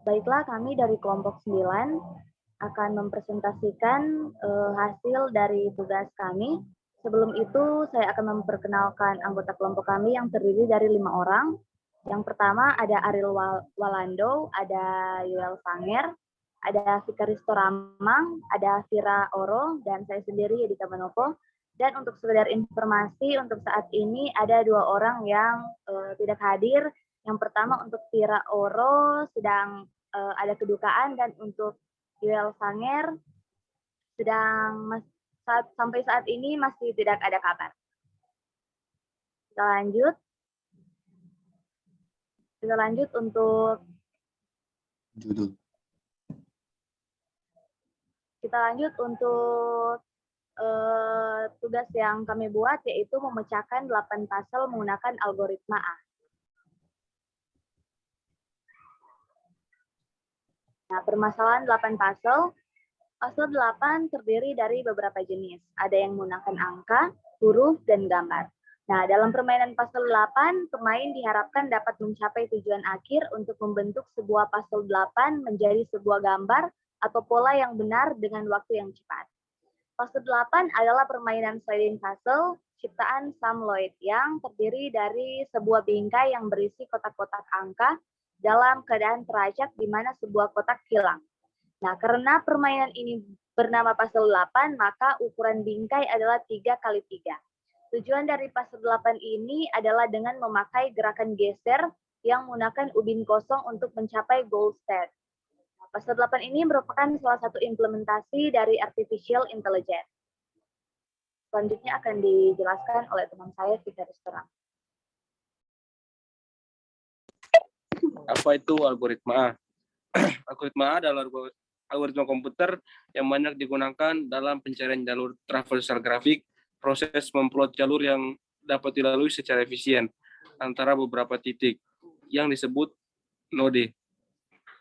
Baiklah, kami dari kelompok 9 akan mempresentasikan hasil dari tugas kami. Sebelum itu, saya akan memperkenalkan anggota kelompok kami yang terdiri dari 5 orang. Yang pertama ada Ariel Walando, ada Yuel Sanger, ada Fikaristo Ramang, ada Vira Oro, dan saya sendiri Yedika Manopo. Dan untuk sekedar informasi, untuk saat ini ada 2 orang yang tidak hadir. Yang pertama untuk Vira Oro sedang ada kedukaan, dan untuk Yuel Sanger sedang sampai saat ini masih tidak ada kabar. Kita lanjut. Kita lanjut untuk judul. Kita lanjut untuk tugas yang kami buat, yaitu memecahkan 8 puzzle menggunakan algoritma A. Nah, permasalahan 8 puzzle. Puzzle 8 terdiri dari beberapa jenis. Ada yang menggunakan angka, huruf, dan gambar. Nah, dalam permainan puzzle 8, pemain diharapkan dapat mencapai tujuan akhir untuk membentuk sebuah puzzle 8 menjadi sebuah gambar atau pola yang benar dengan waktu yang cepat. Puzzle 8 adalah permainan sliding puzzle ciptaan Sam Lloyd yang terdiri dari sebuah bingkai yang berisi kotak-kotak angka dalam keadaan teracak di mana sebuah kotak hilang. Nah, karena permainan ini bernama puzzle 8, maka ukuran bingkai adalah 3x3. Tujuan dari puzzle 8 ini adalah dengan memakai gerakan geser yang menggunakan ubin kosong untuk mencapai goal state. Nah, puzzle 8 ini merupakan salah satu implementasi dari artificial intelligence. Selanjutnya akan dijelaskan oleh teman saya, Fikaristo Ramang. Apa itu algoritma A? Algoritma A adalah algoritma komputer yang banyak digunakan dalam pencarian jalur traversal grafik, proses memplot jalur yang dapat dilalui secara efisien antara beberapa titik yang disebut node.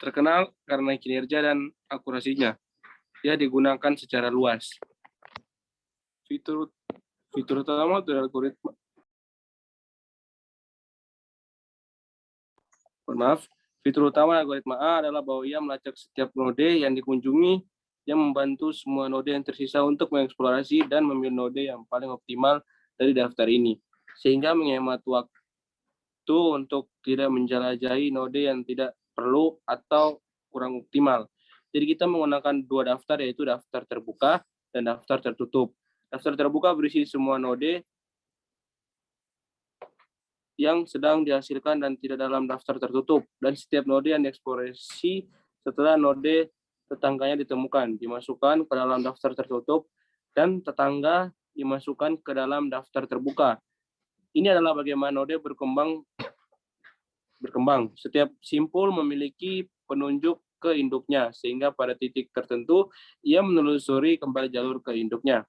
Terkenal karena kinerja dan akurasinya. Dia digunakan secara luas. Fitur utama dari algoritma Fitur utama algoritma A adalah bahwa ia melacak setiap node yang dikunjungi yang membantu semua node yang tersisa untuk mengeksplorasi dan memilih node yang paling optimal dari daftar ini, sehingga menghemat waktu untuk tidak menjelajahi node yang tidak perlu atau kurang optimal. Jadi kita menggunakan 2 daftar, yaitu daftar terbuka dan daftar tertutup. Daftar terbuka berisi semua node yang sedang dihasilkan dan tidak dalam daftar tertutup, dan setiap node yang dieksplorasi setelah node tetangganya ditemukan dimasukkan ke dalam daftar tertutup dan tetangga dimasukkan ke dalam daftar terbuka. Ini adalah bagaimana node berkembang. Setiap simpul memiliki penunjuk ke induknya, sehingga pada titik tertentu ia menelusuri kembali jalur ke induknya.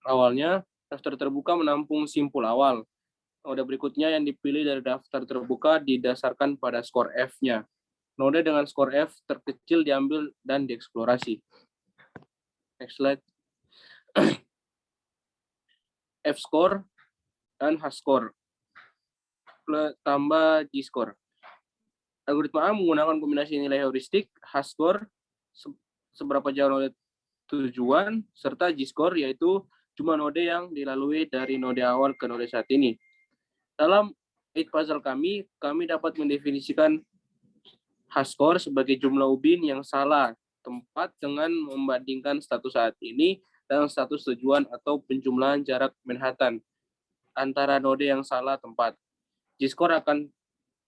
Awalnya, daftar terbuka menampung simpul awal. Node berikutnya yang dipilih dari daftar terbuka didasarkan pada skor F-nya. Node dengan skor F terkecil diambil dan dieksplorasi. Next slide. F-score dan H-score tambah G-score. Algoritma A menggunakan kombinasi nilai heuristik, H-score, seberapa jauh node tujuan, serta G-score, yaitu jumlah node yang dilalui dari node awal ke node saat ini. Dalam 8 puzzle kami dapat mendefinisikan H-score sebagai jumlah ubin yang salah tempat dengan membandingkan status saat ini dan status tujuan atau penjumlahan jarak Manhattan antara node yang salah tempat. G-score akan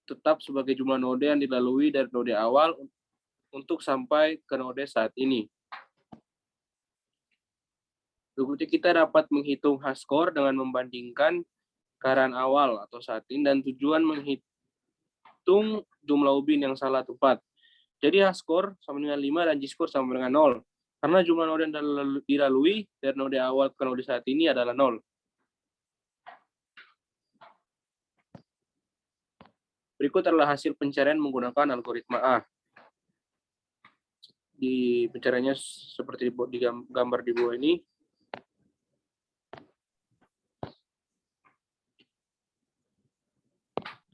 tetap sebagai jumlah node yang dilalui dari node awal untuk sampai ke node saat ini. Berikutnya kita dapat menghitung H-score dengan membandingkan keadaan awal atau saat ini dan tujuan menghitung jumlah ubin yang salah tempat. Jadi H-score sama dengan 5 dan G-score sama dengan 0. Karena jumlah node yang dilalui dari node awal ke node saat ini adalah 0. Berikut adalah hasil pencarian menggunakan algoritma A. Di pencariannya seperti di gambar di bawah ini.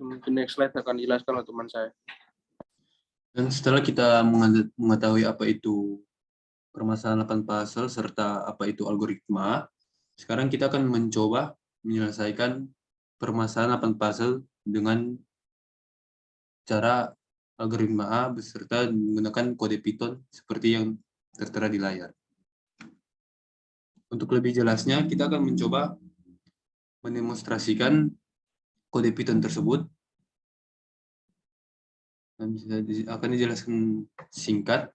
Mungkin next slide akan dijelaskan oleh teman saya. Dan setelah kita mengetahui apa itu permasalahan 8 puzzle serta apa itu algoritma, sekarang kita akan mencoba menyelesaikan permasalahan 8 puzzle dengan cara algoritma A beserta menggunakan kode Python seperti yang tertera di layar. Untuk lebih jelasnya, kita akan mencoba mendemonstrasikan kode Python tersebut. Dan akan dijelaskan singkat,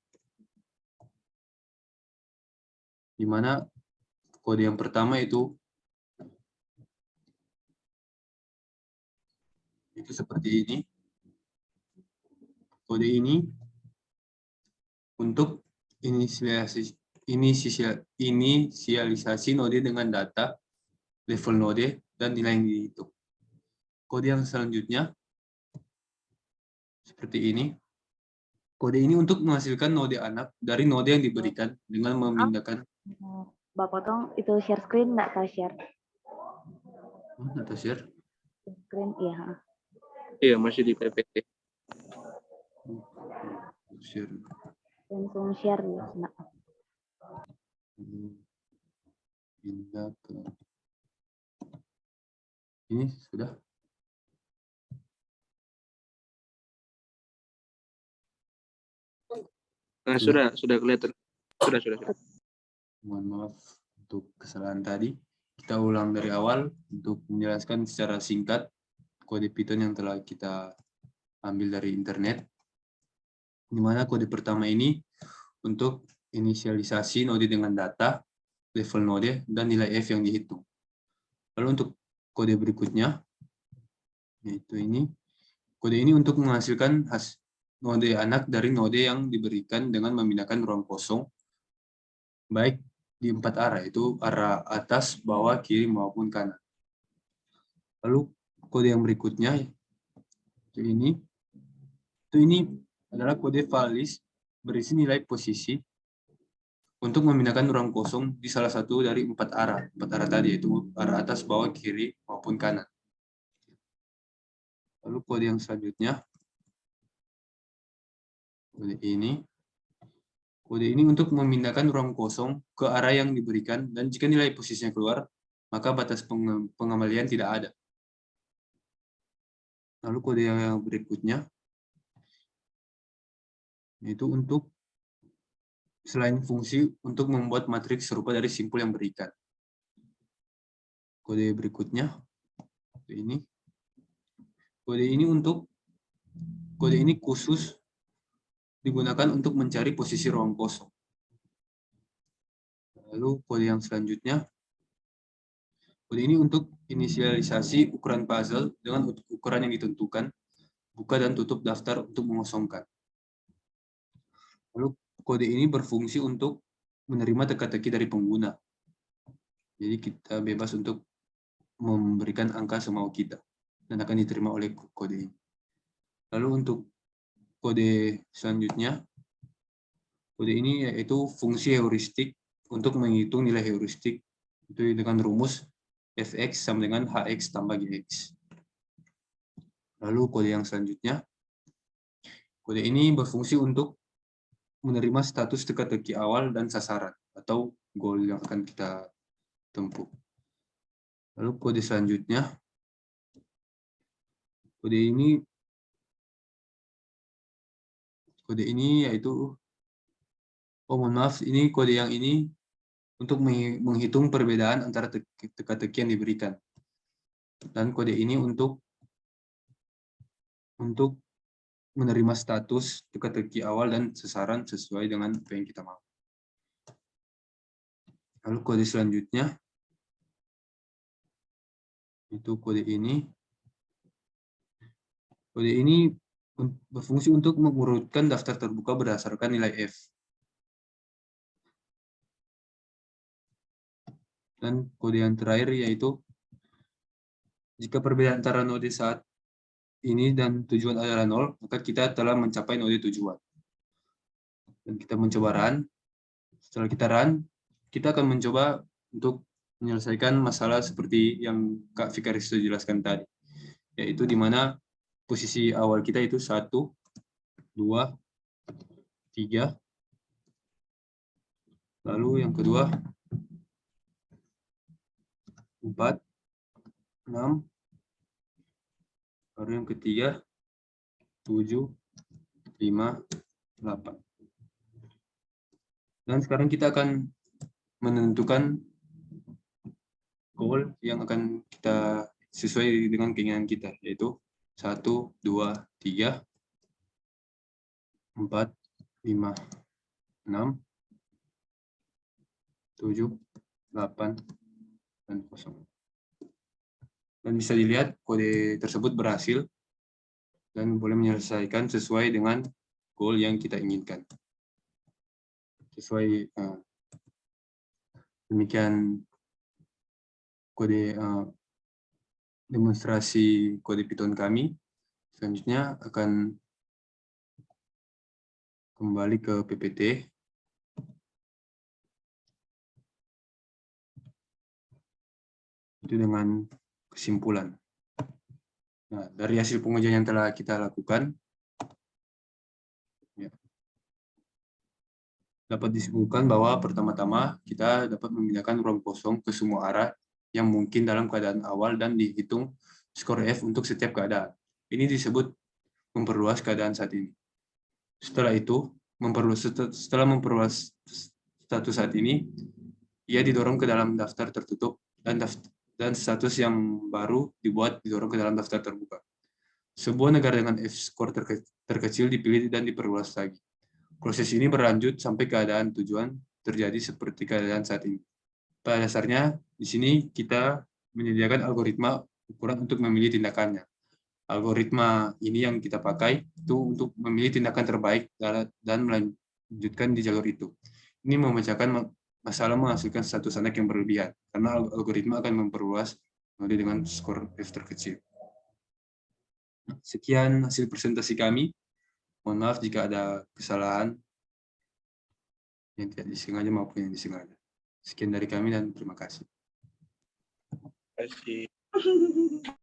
di mana kode yang pertama itu seperti ini. Kode ini untuk inisialisasi node dengan data, level node, dan nilai yang dihitung. Kode yang selanjutnya seperti ini. Kode ini untuk menghasilkan node anak dari node yang diberikan dengan memindahkan. Bapak potong itu share screen nggak kak share? Atau share? Screen iya. Iya, masih di PPT. Share. Langsung share ya. Nah. Pindah ke ini sudah. Nah, sudah kelihatan. Sudah. Mohon maaf untuk kesalahan tadi. Kita ulang dari awal untuk menjelaskan secara singkat kode Python yang telah kita ambil dari internet. Di mana kode pertama ini untuk inisialisasi node dengan data, level node, dan nilai F yang dihitung. Lalu untuk kode berikutnya, yaitu ini. Kode ini untuk menghasilkan node anak dari node yang diberikan dengan memindahkan ruang kosong, baik di 4 arah, itu arah atas, bawah, kiri, maupun kanan. Lalu kode yang berikutnya, itu ini adalah kode file list berisi nilai posisi untuk memindahkan ruang kosong di salah satu dari 4 arah. 4 arah tadi, yaitu arah atas, bawah, kiri, maupun kanan. Lalu kode yang selanjutnya, kode ini. Kode ini untuk memindahkan ruang kosong ke arah yang diberikan, dan jika nilai posisinya keluar, maka batas pengembalian tidak ada. Lalu kode yang berikutnya, yaitu untuk selain fungsi untuk membuat matriks serupa dari simpul yang berikan. Kode berikutnya, ini. Kode ini khusus digunakan untuk mencari posisi ruang kosong. Lalu kode yang selanjutnya, kode ini untuk inisialisasi ukuran puzzle dengan ukuran yang ditentukan, buka dan tutup daftar untuk mengosongkan. Lalu kode ini berfungsi untuk menerima teka-teki dari pengguna. Jadi kita bebas untuk memberikan angka semau kita dan akan diterima oleh kode ini. Lalu untuk kode selanjutnya, kode ini yaitu fungsi heuristik untuk menghitung nilai heuristik itu dengan rumus fx sama dengan hx tambah gx. Lalu kode yang selanjutnya, kode ini berfungsi untuk menerima status teka-teki awal dan sasaran atau goal yang akan kita tempuh. Lalu kode selanjutnya, kode ini yaitu, mohon maaf, ini kode yang ini untuk menghitung perbedaan antara teka-teki yang diberikan. Dan kode ini untuk menerima status teka-teki awal dan sasaran sesuai dengan apa yang kita mau. Lalu kode selanjutnya, itu kode ini. Kode ini berfungsi untuk mengurutkan daftar terbuka berdasarkan nilai F. Dan kode yang terakhir yaitu, jika perbedaan antara node saat ini dan tujuan adalah 0, maka kita telah mencapai node tujuan. Dan kita mencoba run. Setelah kita run, kita akan mencoba untuk menyelesaikan masalah seperti yang Kak Fikaristo jelaskan tadi. Yaitu di mana posisi awal kita itu 1, 2, 3. Lalu yang kedua 4, 6. Baru yang ketiga 7, 5, 8. Dan sekarang kita akan menentukan goal yang akan kita sesuai dengan keinginan kita, yaitu 1, 2, 3, 4, 5, 6, 7, 8, dan 0. Dan bisa dilihat kode tersebut berhasil dan boleh menyelesaikan sesuai dengan goal yang kita inginkan. Sesuai demikian kode demonstrasi kode Python kami. Selanjutnya akan kembali ke PPT. Itu dengan kesimpulan. Nah, dari hasil pengujian yang telah kita lakukan, ya, dapat disimpulkan bahwa pertama-tama kita dapat memindahkan ruang kosong ke semua arah yang mungkin dalam keadaan awal dan dihitung skor F untuk setiap keadaan. Ini disebut memperluas keadaan saat ini. Setelah itu, setelah memperluas status saat ini, ia didorong ke dalam daftar tertutup dan status yang baru didorong ke dalam daftar terbuka. Sebuah negara dengan F-score terkecil dipilih dan diperluas lagi. Proses ini berlanjut sampai keadaan tujuan terjadi seperti keadaan saat ini. Pada dasarnya, di sini kita menyediakan algoritma ukuran untuk memilih tindakannya. Algoritma ini yang kita pakai itu untuk memilih tindakan terbaik dan melanjutkan di jalur itu. Ini memecahkan masalah menghasilkan status anak yang berlebihan, karena algoritma akan memperluas node dengan skor F terkecil. Sekian hasil presentasi kami. Mohon maaf jika ada kesalahan yang tidak disengaja maupun yang disengaja. Sekian dari kami dan terima kasih. Terima kasih.